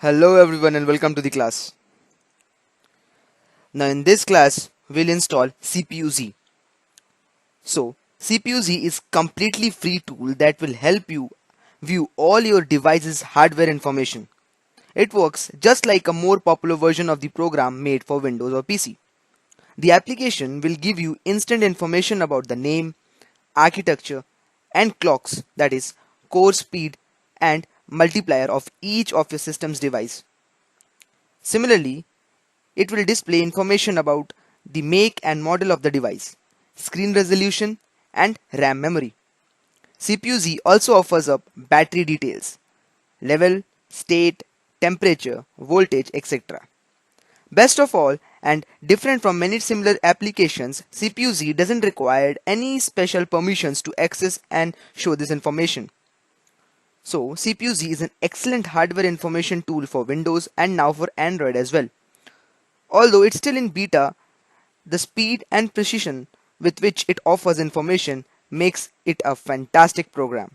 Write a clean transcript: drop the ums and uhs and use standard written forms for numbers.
Hello everyone and welcome to the class. Now in this class we'll install CPU-Z. So CPU-Z is completely free tool that will help you view all your device's hardware information. It works just like a more popular version of the program made for Windows or PC. The application will give you instant information about the name, architecture and clocks, that is core speed and multiplier of each of your system's device. Similarly, it will display information about the make and model of the device, screen resolution, and RAM memory. CPU-Z also offers up battery details, level, state, temperature, voltage, etc. Best of all, and different from many similar applications, CPU-Z doesn't require any special permissions to access and show this information. So, CPU-Z is an excellent hardware information tool for Windows and now for Android as well. Although it's still in beta, the speed and precision with which it offers information makes it a fantastic program.